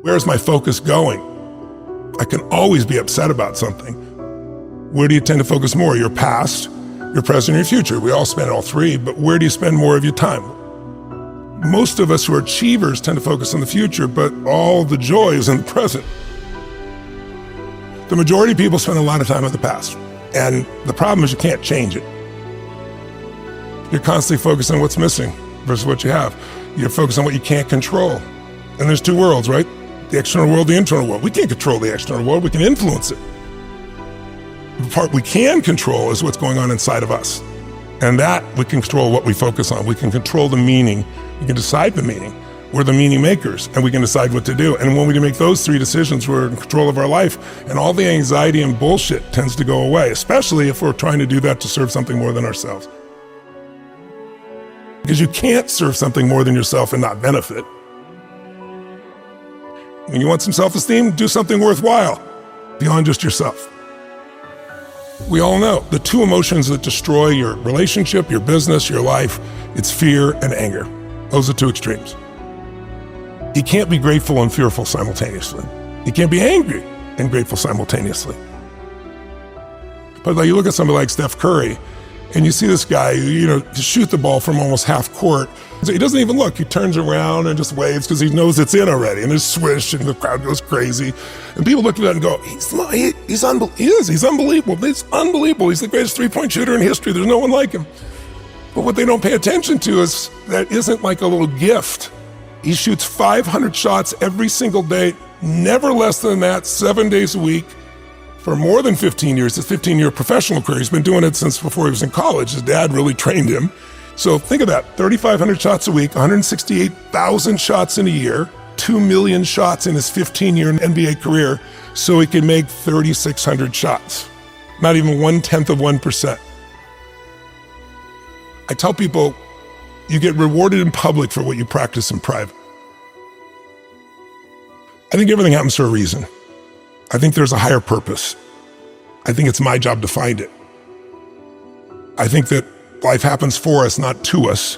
Where's my focus going? I can always be upset about something. Where do you tend to focus more? Your past, your present, or your future? We all spend all three, but where do you spend more of your time? Most of us who are achievers tend to focus on the future, but all the joy is in the present. The majority of people spend a lot of time in the past, and the problem is you can't change it. You're constantly focused on what's missing versus what you have. You're focused on what you can't control. And there's two worlds, right? The external world, the internal world. We can't control the external world, we can influence it. The part we can control is what's going on inside of us. And that we can control what we focus on. We can control the meaning. We can decide the meaning. We're the meaning makers, and we can decide what to do. And when we can make those three decisions, we're in control of our life, and all the anxiety and bullshit tends to go away, especially if we're trying to do that to serve something more than ourselves. Because you can't serve something more than yourself and not benefit. When you want some self-esteem, do something worthwhile beyond just yourself. We all know the two emotions that destroy your relationship, your business, your life, it's fear and anger. Those are two extremes. You can't be grateful and fearful simultaneously. You can't be angry and grateful simultaneously. But like you look at somebody like Steph Curry, and you see this guy, shoot the ball from almost half court. So he doesn't even look. He turns around and just waves because he knows it's in already. And there's swish, and the crowd goes crazy. And people look at that and go, he's unbelievable. He's unbelievable. It's unbelievable. He's the greatest three-point shooter in history. There's no one like him. But what they don't pay attention to is that isn't like a little gift. He shoots 500 shots every single day, never less than that, 7 days a week, for more than 15 years. His 15-year professional career. He's been doing it since before he was in college. His dad really trained him. So think of that, 3,500 shots a week, 168,000 shots in a year, 2 million shots in his 15-year NBA career, so he can make 3,600 shots. Not even 1/10%. I tell people, you get rewarded in public for what you practice in private. I think everything happens for a reason. I think there's a higher purpose. I think it's my job to find it. I think that life happens for us, not to us,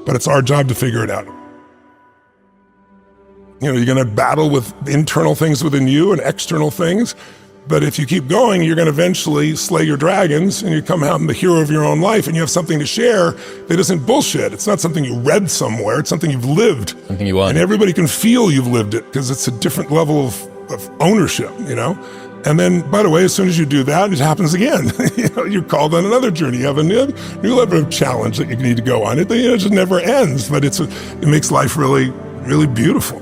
but it's our job to figure it out. You're going to battle with internal things within you and external things, but if you keep going, you're going to eventually slay your dragons and you come out the hero of your own life, and you have something to share that isn't bullshit. It's not something you read somewhere. It's something you've lived. Something you want. And everybody can feel you've lived it because it's a different level of ownership, And then, by the way, as soon as you do that, it happens again. You're called on another journey. You have a new level of challenge that you need to go on. It just never ends, but it makes life really, really beautiful.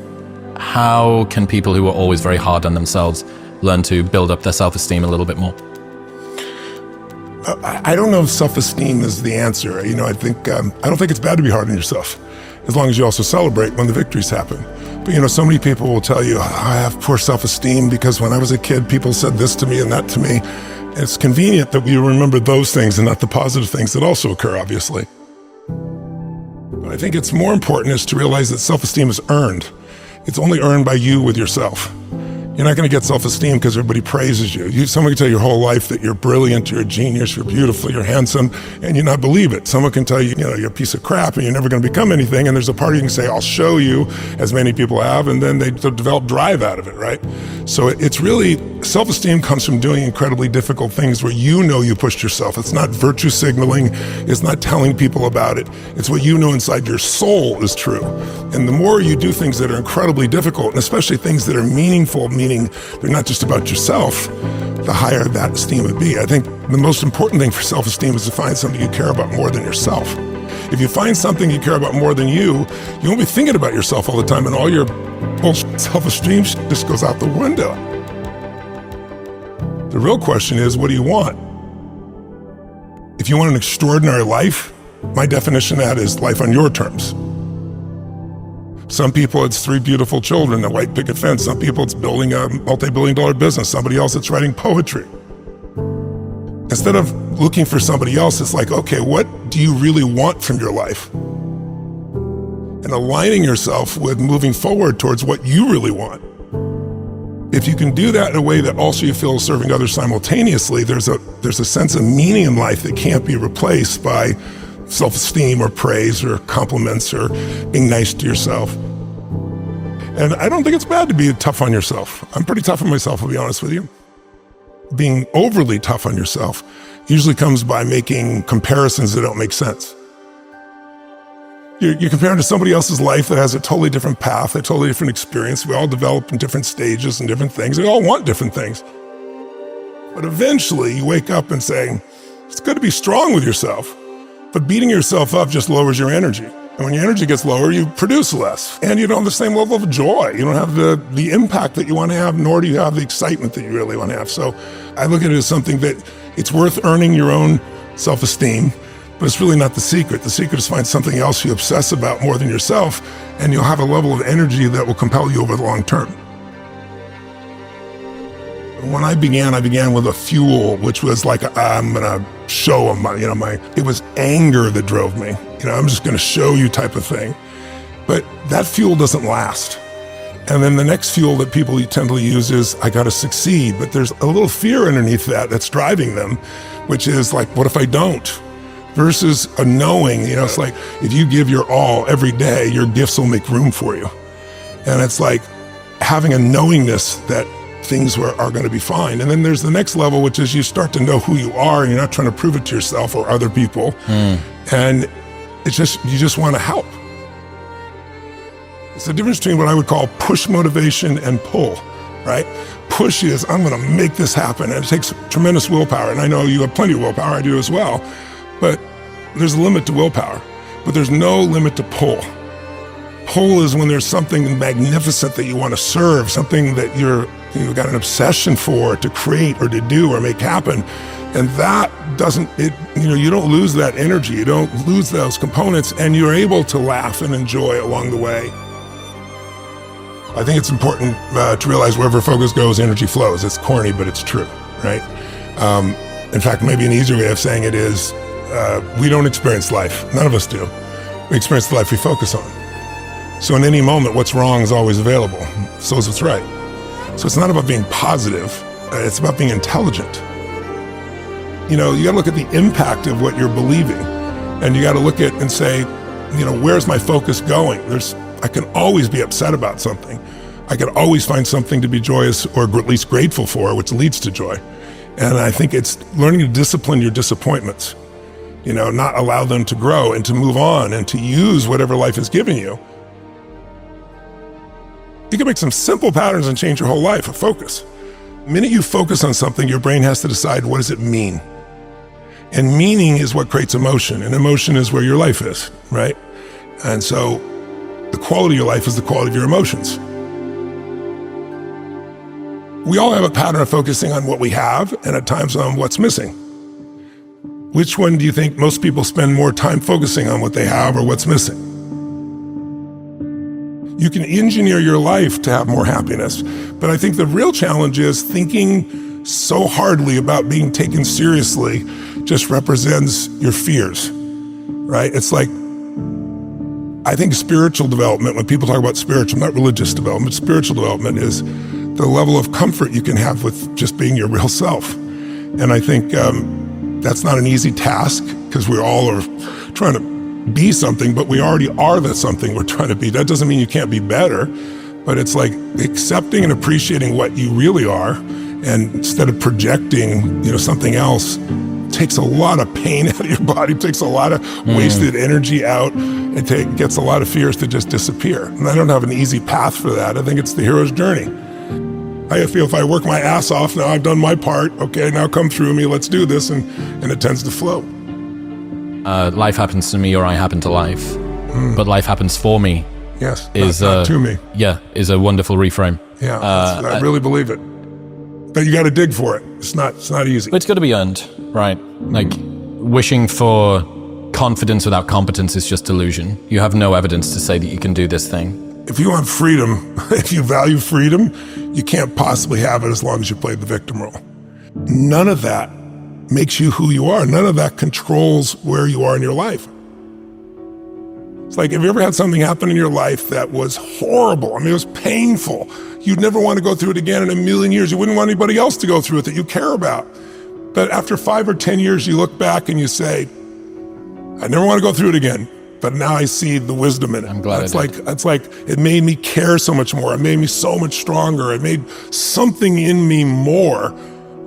How can people who are always very hard on themselves learn to build up their self-esteem a little bit more? I don't know if self-esteem is the answer. I don't think it's bad to be hard on yourself, as long as you also celebrate when the victories happen. But so many people will tell you, I have poor self-esteem because when I was a kid, people said this to me and that to me. It's convenient that we remember those things and not the positive things that also occur, obviously. But I think it's more important is to realize that self-esteem is earned. It's only earned by you with yourself. You're not going to get self-esteem because everybody praises you. Someone can tell you your whole life that you're brilliant, you're a genius, you're beautiful, you're handsome, and you not believe it. Someone can tell you, you're a piece of crap and you're never going to become anything, and there's a part you can say, I'll show you, as many people have, and then they develop drive out of it, right? So it's really, self-esteem comes from doing incredibly difficult things where you pushed yourself. It's not virtue signaling, it's not telling people about it. It's what you know inside your soul is true. And the more you do things that are incredibly difficult, and especially things that are meaningful, meaning they're not just about yourself, the higher that esteem would be. I think the most important thing for self-esteem is to find something you care about more than yourself. If you find something you care about more than you won't be thinking about yourself all the time, and all your bullshit self-esteem just goes out the window. The real question is, what do you want? If you want an extraordinary life, my definition of that is life on your terms. Some people, it's 3 beautiful children, a white picket fence. Some people, it's building a multi-billion-dollar business. Somebody else, it's writing poetry. Instead of looking for somebody else, it's like, okay, what do you really want from your life? And aligning yourself with moving forward towards what you really want. If you can do that in a way that also you feel is serving others simultaneously, there's a sense of meaning in life that can't be replaced by self-esteem or praise or compliments or being nice to yourself. And I don't think it's bad to be tough on yourself. I'm pretty tough on myself, I'll be honest with you. Being overly tough on yourself usually comes by making comparisons that don't make sense. You're comparing to somebody else's life that has a totally different path, a totally different experience. We all develop in different stages and different things. We all want different things. But eventually you wake up and say, it's good to be strong with yourself, but beating yourself up just lowers your energy. And when your energy gets lower, you produce less. And you don't have the same level of joy. You don't have the impact that you want to have, nor do you have the excitement that you really want to have. So I look at it as something that it's worth earning your own self-esteem, but it's really not the secret. The secret is find something else you obsess about more than yourself, and you'll have a level of energy that will compel you over the long term. When I began with a fuel, which was like, I'm gonna show them, it was anger that drove me. I'm just gonna show you type of thing. But that fuel doesn't last. And then the next fuel that people tend to use is, I gotta succeed. But there's a little fear underneath that's driving them, which is like, what if I don't? Versus a knowing, it's like, if you give your all every day, your gifts will make room for you. And it's like having a knowingness that things are going to be fine. And then there's the next level, which is you start to know who you are, and you're not trying to prove it to yourself or other people. And it's just, you just want to help. It's the difference between what I would call push motivation and pull, right? Push is, I'm going to make this happen. And it takes tremendous willpower. And I know you have plenty of willpower, I do as well. But there's a limit to willpower, but there's no limit to pull. Pull is when there's something magnificent that you want to serve, something that you've got an obsession for, to create or to do or make happen. And that you don't lose that energy, you don't lose those components, and you're able to laugh and enjoy along the way. I think it's important to realize wherever focus goes, energy flows. It's corny, but it's true, right? In fact, maybe an easier way of saying it is, we don't experience life. None of us do. We experience the life we focus on. So in any moment, what's wrong is always available. So is what's right. So it's not about being positive. It's about being intelligent. You gotta look at the impact of what you're believing. And you gotta look at and say, where's my focus going? I can always be upset about something. I can always find something to be joyous or at least grateful for, which leads to joy. And I think it's learning to discipline your disappointments, not allow them to grow and to move on and to use whatever life has given you. You can make some simple patterns and change your whole life, a focus. The minute you focus on something, your brain has to decide, what does it mean? And meaning is what creates emotion, and emotion is where your life is, right? And so the quality of your life is the quality of your emotions. We all have a pattern of focusing on what we have and at times on what's missing. Which one do you think most people spend more time focusing on, what they have or what's missing? You can engineer your life to have more happiness, but I think the real challenge is thinking so hardly about being taken seriously just represents your fears, right? It's like, I think spiritual development, when people talk about spiritual, not religious development, spiritual development is the level of comfort you can have with just being your real self. And I think that's not an easy task, because we all are trying to be something, but we already are the something we're trying to be. That doesn't mean you can't be better, but it's like accepting and appreciating what you really are, and instead of projecting, something else, takes a lot of pain out of your body, takes a lot of wasted energy out, it gets a lot of fears to just disappear. And I don't have an easy path for that. I think it's the hero's journey. I feel if I work my ass off, now I've done my part, okay, now come through me, let's do this, and it tends to flow. Life happens to me, or I happen to life. But life happens for me. Yes, not to me. Yeah, is a wonderful reframe. Yeah, I really believe it. But you got to dig for it. It's not easy. But it's got to be earned, right? Like, wishing for confidence without competence is just delusion. You have no evidence to say that you can do this thing. If you want freedom, if you value freedom, you can't possibly have it as long as you play the victim role. None of that makes you who you are. None of that controls where you are in your life. It's like, have you ever had something happen in your life that was horrible? I mean, it was painful. You'd never want to go through it again in a million years. You wouldn't want anybody else to go through it that you care about. But after 5 or 10 years, you look back and you say, I never want to go through it again. but now I see the wisdom in it. I'm glad It's like it made me care so much more. It made me so much stronger. It made something in me more.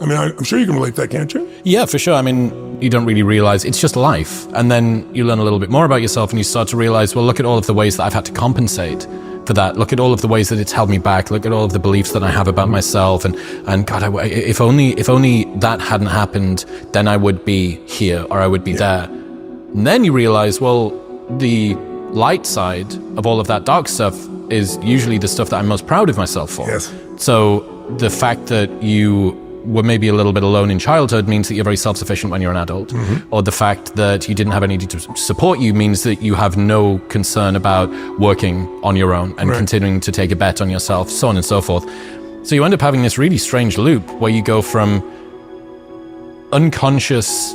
I mean, I'm sure you can relate to that, can't you? Yeah, for sure. I mean, you don't really realize it's just life. And then you learn a little bit more about yourself and you start to realize, well, look at all of the ways that I've had to compensate for that. Look at all of the ways that it's held me back. Look at all of the beliefs that I have about myself. And God, if only that hadn't happened, then I would be here or I would be there. And then you realize, well, the light side of all of that dark stuff is usually the stuff that I'm most proud of myself for. Yes. So the fact that you were maybe a little bit alone in childhood means that you're very self-sufficient when you're an adult. Or the fact that you didn't have anybody to support you means that you have no concern about working on your own and continuing to take a bet on yourself, so on and so forth. So you end up having this really strange loop where you go from unconscious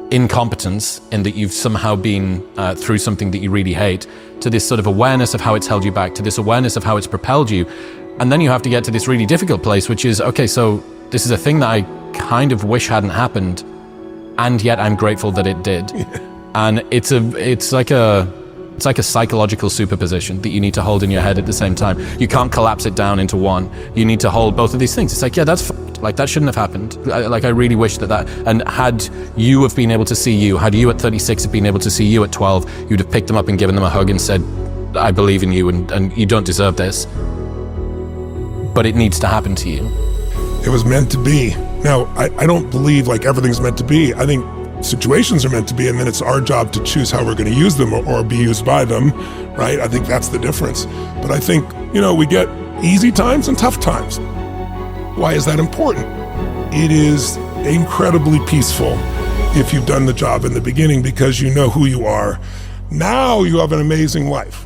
incompetence in that you've somehow been through something that you really hate, to this sort of awareness of how it's held you back, to this awareness of how it's propelled you. And then you have to get to this really difficult place, which is, okay, so this is a thing that I kind of wish hadn't happened, and yet I'm grateful that it did. And it's like a psychological superposition that you need to hold in your head at the same time. You can't collapse it down into one. You need to hold both of these things. It's like, yeah, that's like, that shouldn't have happened. I really wish that, and had you have been able to see you, had you at 36 have been able to see you at 12, you'd have picked them up and given them a hug and said, I believe in you and you don't deserve this. But it needs to happen to you. It was meant to be. Now, I don't believe like everything's meant to be. I think situations are meant to be, and then it's our job to choose how we're going to use them or be used by them, right? I think that's the difference. But I think, we get easy times and tough times. Why is that important? It is incredibly peaceful if you've done the job in the beginning because you know who you are. Now you have an amazing life.